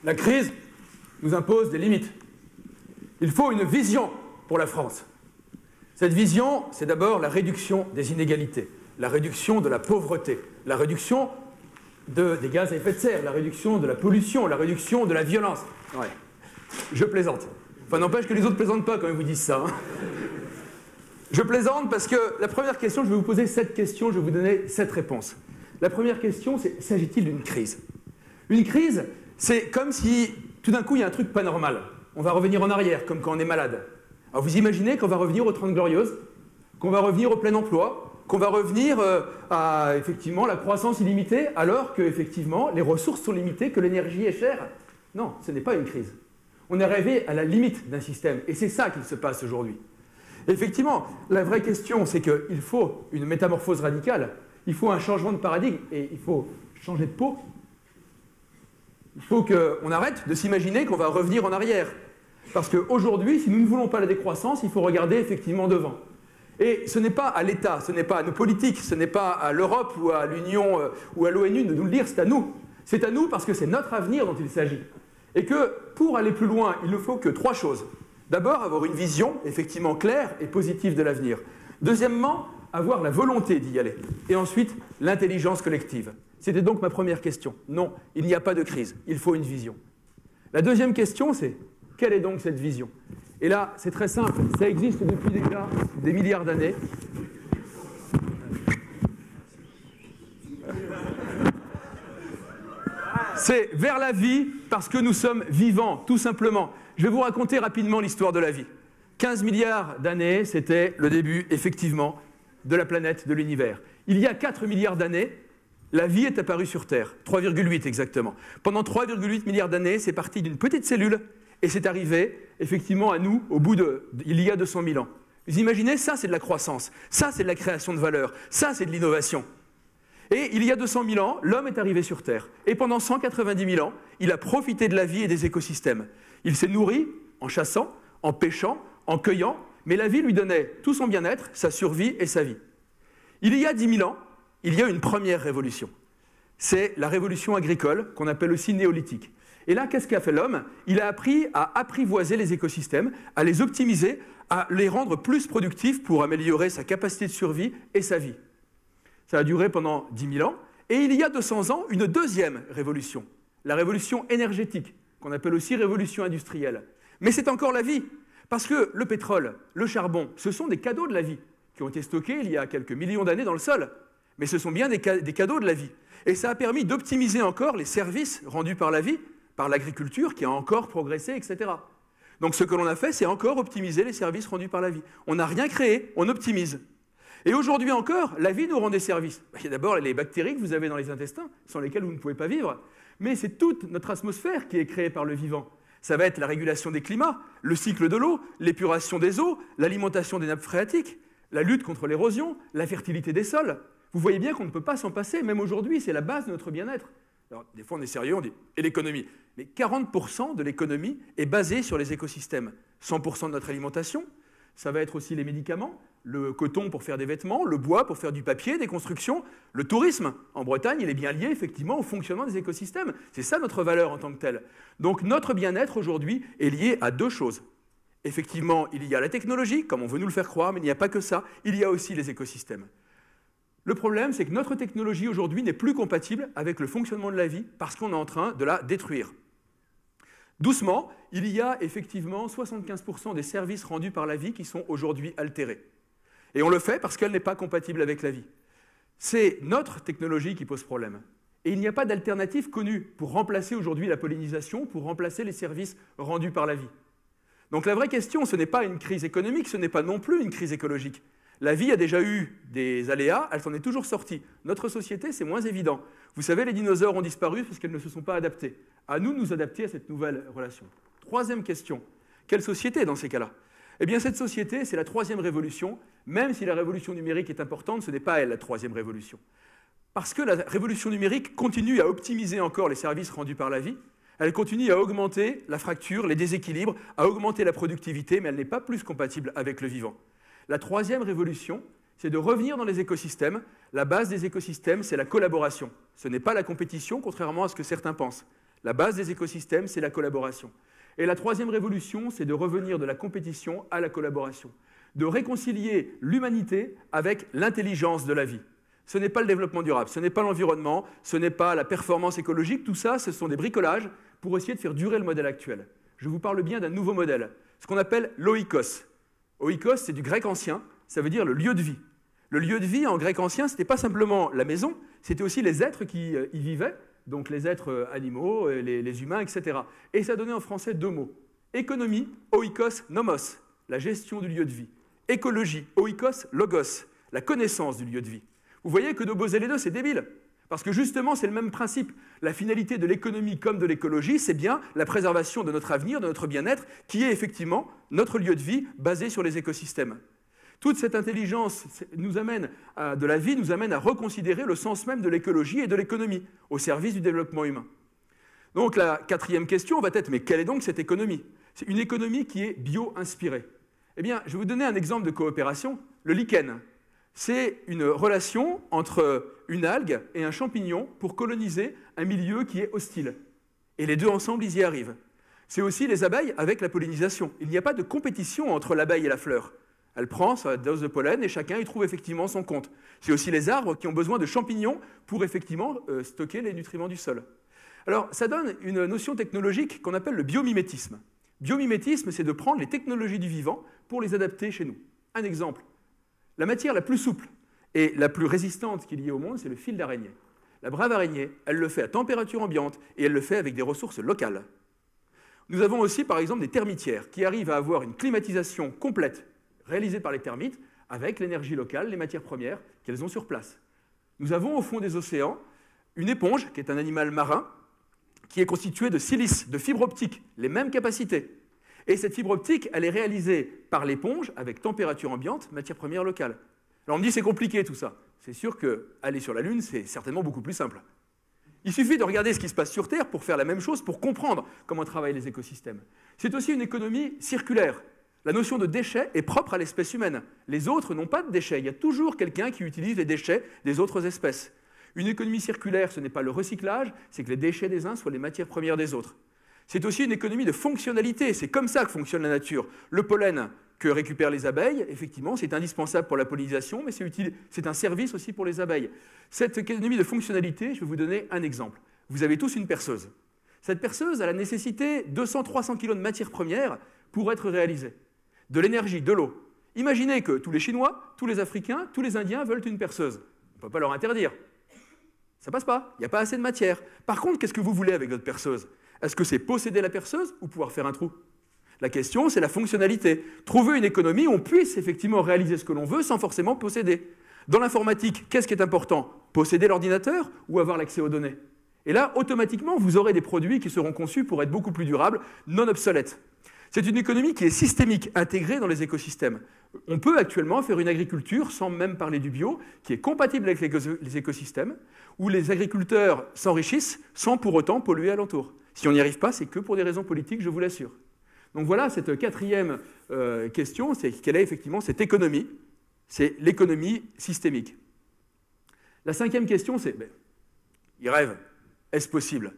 La crise nous impose des limites. Il faut une vision pour la France. Cette vision, c'est d'abord la réduction des inégalités, la réduction de la pauvreté, la réduction des gaz à effet de serre, la réduction de la pollution, la réduction de la violence. Ouais. Je plaisante. Enfin, n'empêche que les autres ne plaisantent pas quand ils vous disent ça. Hein. Je plaisante parce que la première question, je vais vous poser 7 questions, je vais vous donner 7 réponses. La première question, c'est s'agit-il d'une crise? Une crise, c'est comme si tout d'un coup, il y a un truc pas normal. On va revenir en arrière, comme quand on est malade. Alors vous imaginez qu'on va revenir aux 30 Glorieuses, qu'on va revenir au plein emploi, qu'on va revenir à effectivement la croissance illimitée, alors que effectivement les ressources sont limitées, que l'énergie est chère. Non, ce n'est pas une crise. On est arrivé à la limite d'un système, et c'est ça qu'il se passe aujourd'hui. Effectivement, la vraie question, c'est qu'il faut une métamorphose radicale, il faut un changement de paradigme, et il faut changer de peau. Il faut qu'on arrête de s'imaginer qu'on va revenir en arrière. Parce qu'aujourd'hui, si nous ne voulons pas la décroissance, il faut regarder effectivement devant. Et ce n'est pas à l'État, ce n'est pas à nos politiques, ce n'est pas à l'Europe ou à l'Union ou à l'ONU de nous le dire, c'est à nous. C'est à nous parce que c'est notre avenir dont il s'agit. Et que pour aller plus loin, il ne faut que 3 choses. D'abord, avoir une vision effectivement claire et positive de l'avenir. Deuxièmement, avoir la volonté d'y aller. Et ensuite, l'intelligence collective. C'était donc ma première question. Non, il n'y a pas de crise, il faut une vision. La deuxième question, c'est quelle est donc cette vision? Et là, c'est très simple, ça existe depuis déjà des milliards d'années. C'est vers la vie parce que nous sommes vivants, tout simplement. Je vais vous raconter rapidement l'histoire de la vie. 15 milliards d'années, c'était le début, effectivement, de la planète, de l'univers. Il y a 4 milliards d'années, la vie est apparue sur Terre, 3,8 exactement. Pendant 3,8 milliards d'années, c'est parti d'une petite cellule et c'est arrivé effectivement à nous au bout il y a 200 000 ans. Vous imaginez, ça c'est de la croissance, ça c'est de la création de valeur, ça c'est de l'innovation. Et il y a 200 000 ans, l'homme est arrivé sur Terre. Et pendant 190 000 ans, il a profité de la vie et des écosystèmes. Il s'est nourri en chassant, en pêchant, en cueillant, mais la vie lui donnait tout son bien-être, sa survie et sa vie. Il y a 10 000 ans, il y a une première révolution. C'est la révolution agricole, qu'on appelle aussi néolithique. Et là, qu'est-ce qu'a fait l'homme? Il a appris à apprivoiser les écosystèmes, à les optimiser, à les rendre plus productifs pour améliorer sa capacité de survie et sa vie. Ça a duré pendant 10 000 ans. Et il y a 200 ans, une deuxième révolution, la révolution énergétique, qu'on appelle aussi révolution industrielle. Mais c'est encore la vie, parce que le pétrole, le charbon, ce sont des cadeaux de la vie, qui ont été stockés il y a quelques millions d'années dans le sol. Mais ce sont bien des cadeaux de la vie. Et ça a permis d'optimiser encore les services rendus par la vie, par l'agriculture qui a encore progressé, etc. Donc ce que l'on a fait, c'est encore optimiser les services rendus par la vie. On n'a rien créé, on optimise. Et aujourd'hui encore, la vie nous rend des services. Il y a d'abord les bactéries que vous avez dans les intestins, sans lesquelles vous ne pouvez pas vivre. Mais c'est toute notre atmosphère qui est créée par le vivant. Ça va être la régulation des climats, le cycle de l'eau, l'épuration des eaux, l'alimentation des nappes phréatiques, la lutte contre l'érosion, la fertilité des sols. Vous voyez bien qu'on ne peut pas s'en passer, même aujourd'hui, c'est la base de notre bien-être. Alors, des fois, on est sérieux, on dit « et l'économie ?» Mais 40% de l'économie est basée sur les écosystèmes. 100% de notre alimentation, ça va être aussi les médicaments, le coton pour faire des vêtements, le bois pour faire du papier, des constructions, le tourisme. En Bretagne, il est bien lié effectivement au fonctionnement des écosystèmes. C'est ça notre valeur en tant que telle. Donc notre bien-être aujourd'hui est lié à 2 choses. Effectivement, il y a la technologie, comme on veut nous le faire croire, mais il n'y a pas que ça. Il y a aussi les écosystèmes. Le problème, c'est que notre technologie aujourd'hui n'est plus compatible avec le fonctionnement de la vie parce qu'on est en train de la détruire. Doucement, il y a effectivement 75% des services rendus par la vie qui sont aujourd'hui altérés. Et on le fait parce qu'elle n'est pas compatible avec la vie. C'est notre technologie qui pose problème. Et il n'y a pas d'alternative connue pour remplacer aujourd'hui la pollinisation, pour remplacer les services rendus par la vie. Donc la vraie question, ce n'est pas une crise économique, ce n'est pas non plus une crise écologique. La vie a déjà eu des aléas, elle s'en est toujours sortie. Notre société, c'est moins évident. Vous savez, les dinosaures ont disparu parce qu'elles ne se sont pas adaptées. À nous de nous adapter à cette nouvelle relation. Troisième question, quelle société dans ces cas-là? Eh bien, cette société, c'est la 3e révolution. Même si la révolution numérique est importante, ce n'est pas elle, la 3e révolution. Parce que la révolution numérique continue à optimiser encore les services rendus par la vie, elle continue à augmenter la fracture, les déséquilibres, à augmenter la productivité, mais elle n'est pas plus compatible avec le vivant. La 3e révolution, c'est de revenir dans les écosystèmes. La base des écosystèmes, c'est la collaboration. Ce n'est pas la compétition, contrairement à ce que certains pensent. La base des écosystèmes, c'est la collaboration. Et la troisième révolution, c'est de revenir de la compétition à la collaboration, de réconcilier l'humanité avec l'intelligence de la vie. Ce n'est pas le développement durable, ce n'est pas l'environnement, ce n'est pas la performance écologique, tout ça, ce sont des bricolages pour essayer de faire durer le modèle actuel. Je vous parle bien d'un nouveau modèle, ce qu'on appelle l'oikos. Oikos, c'est du grec ancien, ça veut dire le lieu de vie. Le lieu de vie en grec ancien, ce n'était pas simplement la maison, c'était aussi les êtres qui y vivaient, donc les êtres animaux, les humains, etc. Et ça donnait en français deux mots. Économie, oikos, nomos, la gestion du lieu de vie. Écologie, oikos, logos, la connaissance du lieu de vie. Vous voyez que d'opposer les deux, c'est débile. Parce que justement, c'est le même principe. La finalité de l'économie comme de l'écologie, c'est bien la préservation de notre avenir, de notre bien-être, qui est effectivement notre lieu de vie basé sur les écosystèmes. Toute cette intelligence de la vie nous amène à reconsidérer le sens même de l'écologie et de l'économie au service du développement humain. Donc la quatrième question va être, mais quelle est donc cette économie? C'est une économie qui est bio-inspirée. Eh bien, je vais vous donner un exemple de coopération, le lichen. C'est une relation entre une algue et un champignon pour coloniser un milieu qui est hostile. Et les deux ensemble, ils y arrivent. C'est aussi les abeilles avec la pollinisation. Il n'y a pas de compétition entre l'abeille et la fleur. Elle prend sa dose de pollen et chacun y trouve effectivement son compte. C'est aussi les arbres qui ont besoin de champignons pour effectivement stocker les nutriments du sol. Alors, ça donne une notion technologique qu'on appelle le biomimétisme. Biomimétisme, c'est de prendre les technologies du vivant pour les adapter chez nous. Un exemple. La matière la plus souple et la plus résistante qu'il y ait au monde, c'est le fil d'araignée. La brave araignée, elle le fait à température ambiante et elle le fait avec des ressources locales. Nous avons aussi, par exemple, des termitières qui arrivent à avoir une climatisation complète réalisée par les termites avec l'énergie locale, les matières premières qu'elles ont sur place. Nous avons au fond des océans une éponge, qui est un animal marin, qui est constituée de silice, de fibres optiques, les mêmes capacités. Et cette fibre optique, elle est réalisée par l'éponge avec température ambiante, matière première locale. Alors on me dit c'est compliqué tout ça. C'est sûr qu'aller sur la Lune, c'est certainement beaucoup plus simple. Il suffit de regarder ce qui se passe sur Terre pour faire la même chose, pour comprendre comment travaillent les écosystèmes. C'est aussi une économie circulaire. La notion de déchets est propre à l'espèce humaine. Les autres n'ont pas de déchets. Il y a toujours quelqu'un qui utilise les déchets des autres espèces. Une économie circulaire, ce n'est pas le recyclage, c'est que les déchets des uns soient les matières premières des autres. C'est aussi une économie de fonctionnalité. C'est comme ça que fonctionne la nature. Le pollen que récupèrent les abeilles, effectivement, c'est indispensable pour la pollinisation, mais c'est un service aussi pour les abeilles. Cette économie de fonctionnalité, je vais vous donner un exemple. Vous avez tous une perceuse. Cette perceuse a la nécessité de 200-300 kg de matières premières pour être réalisée. De l'énergie, de l'eau. Imaginez que tous les Chinois, tous les Africains, tous les Indiens veulent une perceuse. On ne peut pas leur interdire. Ça ne passe pas, il n'y a pas assez de matière. Par contre, qu'est-ce que vous voulez avec votre perceuse? Est-ce que c'est posséder la perceuse ou pouvoir faire un trou? La question, c'est la fonctionnalité. Trouver une économie où on puisse effectivement réaliser ce que l'on veut sans forcément posséder. Dans l'informatique, qu'est-ce qui est important? Posséder l'ordinateur ou avoir l'accès aux données? Et là, automatiquement, vous aurez des produits qui seront conçus pour être beaucoup plus durables, non obsolètes. C'est une économie qui est systémique, intégrée dans les écosystèmes. On peut actuellement faire une agriculture, sans même parler du bio, qui est compatible avec les écosystèmes, où les agriculteurs s'enrichissent sans pour autant polluer alentour. Si on n'y arrive pas, c'est que pour des raisons politiques, je vous l'assure. Donc voilà, cette quatrième question, c'est quelle est effectivement cette économie? C'est l'économie systémique. La cinquième question, c'est, il rêve, est-ce possible?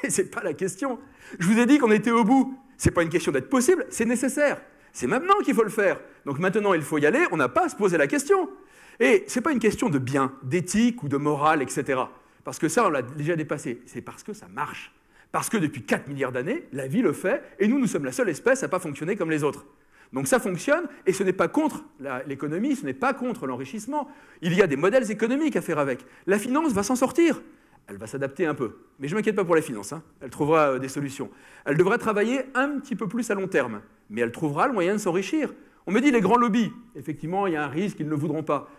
Mais ce n'est pas la question. Je vous ai dit qu'on était au bout. Ce n'est pas une question d'être possible, c'est nécessaire. C'est maintenant qu'il faut le faire. Donc maintenant, il faut y aller, on n'a pas à se poser la question. Et ce n'est pas une question de bien, d'éthique ou de morale, etc. Parce que ça, on l'a déjà dépassé. C'est parce que ça marche. Parce que depuis 4 milliards d'années, la vie le fait, et nous sommes la seule espèce à ne pas fonctionner comme les autres. Donc ça fonctionne, et ce n'est pas contre l'économie, ce n'est pas contre l'enrichissement. Il y a des modèles économiques à faire avec. La finance va s'en sortir. Elle va s'adapter un peu. Mais je ne m'inquiète pas pour la finance, hein. Elle trouvera des solutions. Elle devrait travailler un petit peu plus à long terme, mais elle trouvera le moyen de s'enrichir. On me dit les grands lobbies, effectivement, il y a un risque, ils ne le voudront pas.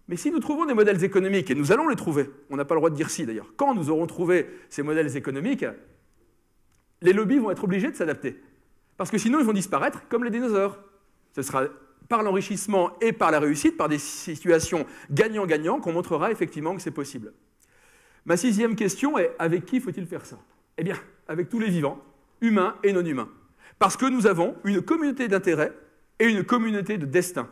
Mais si nous trouvons des modèles économiques, et nous allons les trouver, on n'a pas le droit de dire si d'ailleurs, quand nous aurons trouvé ces modèles économiques, les lobbies vont être obligés de s'adapter. Parce que sinon, ils vont disparaître comme les dinosaures. Ce sera par l'enrichissement et par la réussite, par des situations gagnant-gagnant, qu'on montrera effectivement que c'est possible. Ma sixième question est, avec qui faut-il faire ça? Eh bien, avec tous les vivants, humains et non humains. Parce que nous avons une communauté d'intérêts et une communauté de destin.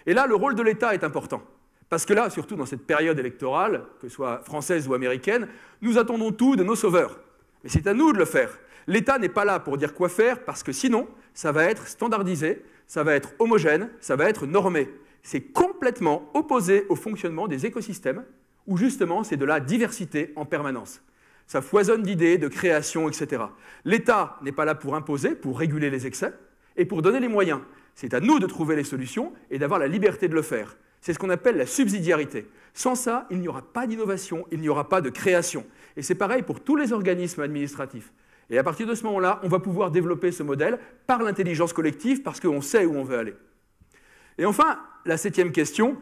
Et là, le rôle de l'État est important. Parce que là, surtout dans cette période électorale, que ce soit française ou américaine, nous attendons tout de nos sauveurs. Et c'est à nous de le faire. L'État n'est pas là pour dire quoi faire, parce que sinon, ça va être standardisé, ça va être homogène, ça va être normé. C'est complètement opposé au fonctionnement des écosystèmes, où justement c'est de la diversité en permanence. Ça foisonne d'idées, de créations, etc. L'État n'est pas là pour imposer, pour réguler les excès, et pour donner les moyens. C'est à nous de trouver les solutions et d'avoir la liberté de le faire. C'est ce qu'on appelle la subsidiarité. Sans ça, il n'y aura pas d'innovation, il n'y aura pas de création. Et c'est pareil pour tous les organismes administratifs. Et à partir de ce moment-là, on va pouvoir développer ce modèle par l'intelligence collective, parce qu'on sait où on veut aller. Et enfin, la 7e question,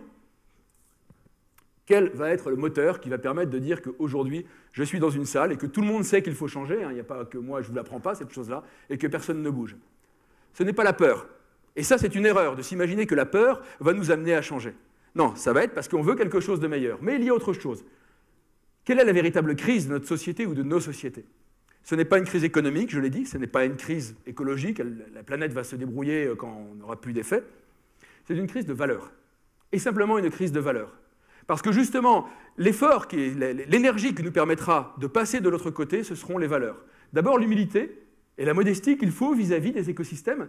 quel va être le moteur qui va permettre de dire qu'aujourd'hui, je suis dans une salle et que tout le monde sait qu'il faut changer, il n'y a pas que moi, je ne vous l'apprends pas, cette chose-là, et que personne ne bouge. Ce n'est pas la peur. Et ça, c'est une erreur de s'imaginer que la peur va nous amener à changer. Non, ça va être parce qu'on veut quelque chose de meilleur. Mais il y a autre chose. Quelle est la véritable crise de notre société ou de nos sociétés? Ce n'est pas une crise économique, je l'ai dit, ce n'est pas une crise écologique, la planète va se débrouiller quand on n'aura plus d'effet. C'est une crise de valeur. Et simplement une crise de valeur. Parce que justement, l'effort, l'énergie qui nous permettra de passer de l'autre côté, ce seront les valeurs. D'abord l'humilité et la modestie qu'il faut vis-à-vis des écosystèmes,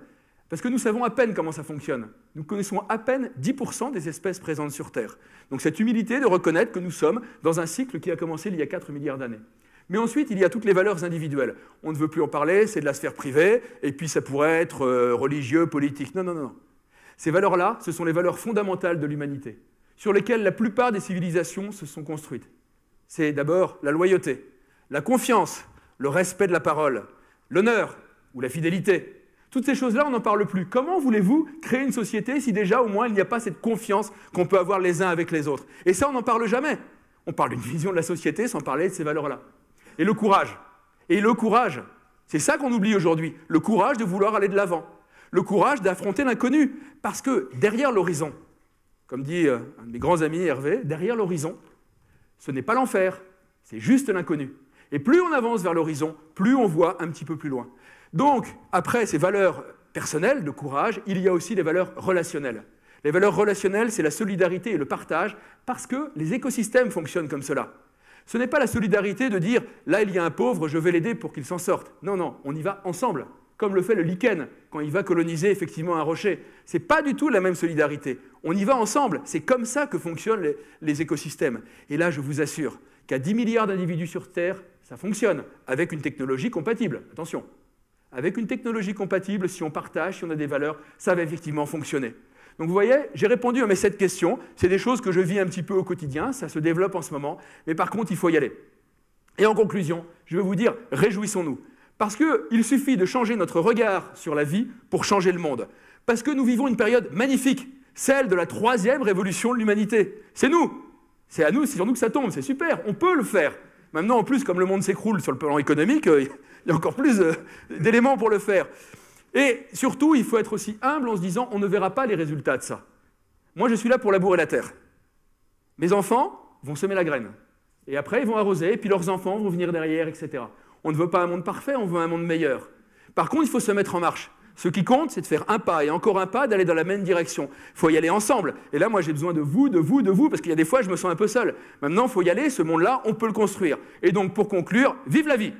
parce que nous savons à peine comment ça fonctionne. Nous connaissons à peine 10% des espèces présentes sur Terre. Donc cette humilité de reconnaître que nous sommes dans un cycle qui a commencé il y a 4 milliards d'années. Mais ensuite, il y a toutes les valeurs individuelles. On ne veut plus en parler, c'est de la sphère privée, et puis ça pourrait être religieux, politique. Non, non, non. Ces valeurs-là, ce sont les valeurs fondamentales de l'humanité, sur lesquelles la plupart des civilisations se sont construites. C'est d'abord la loyauté, la confiance, le respect de la parole, l'honneur ou la fidélité. Toutes ces choses-là, on n'en parle plus. Comment voulez-vous créer une société si déjà, au moins, il n'y a pas cette confiance qu'on peut avoir les uns avec les autres? Et ça, on n'en parle jamais. On parle d'une vision de la société sans parler de ces valeurs-là. Et le courage. Et le courage, c'est ça qu'on oublie aujourd'hui. Le courage de vouloir aller de l'avant. Le courage d'affronter l'inconnu. Parce que derrière l'horizon, comme dit un de mes grands amis, Hervé, derrière l'horizon, ce n'est pas l'enfer, c'est juste l'inconnu. Et plus on avance vers l'horizon, plus on voit un petit peu plus loin. Donc, après ces valeurs personnelles de courage, il y a aussi les valeurs relationnelles. Les valeurs relationnelles, c'est la solidarité et le partage, parce que les écosystèmes fonctionnent comme cela. Ce n'est pas la solidarité de dire « là, il y a un pauvre, je vais l'aider pour qu'il s'en sorte ». Non, non, on y va ensemble, comme le fait le lichen quand il va coloniser effectivement un rocher. Ce n'est pas du tout la même solidarité. On y va ensemble, c'est comme ça que fonctionnent les écosystèmes. Et là, je vous assure qu'à 10 milliards d'individus sur Terre, ça fonctionne, avec une technologie compatible. Attention. Avec une technologie compatible, si on partage, si on a des valeurs, ça va effectivement fonctionner. Donc vous voyez, j'ai répondu à mes 7 questions. C'est des choses que je vis un petit peu au quotidien, ça se développe en ce moment, mais par contre, il faut y aller. Et en conclusion, je vais vous dire, réjouissons-nous. Parce qu'il suffit de changer notre regard sur la vie pour changer le monde. Parce que nous vivons une période magnifique, celle de la 3e révolution de l'humanité. C'est nous. C'est à nous, c'est sur nous que ça tombe, c'est super, on peut le faire. Maintenant, en plus, comme le monde s'écroule sur le plan économique, il y a encore plus d'éléments pour le faire. Et surtout, il faut être aussi humble en se disant on ne verra pas les résultats de ça. Moi, je suis là pour labourer la terre. Mes enfants vont semer la graine. Et après, ils vont arroser, et puis leurs enfants vont venir derrière, etc. On ne veut pas un monde parfait, on veut un monde meilleur. Par contre, il faut se mettre en marche. Ce qui compte, c'est de faire un pas et encore un pas, d'aller dans la même direction. Il faut y aller ensemble. Et là, moi, j'ai besoin de vous, parce qu'il y a des fois, je me sens un peu seul. Maintenant, il faut y aller, ce monde-là, on peut le construire. Et donc, pour conclure, vive la vie!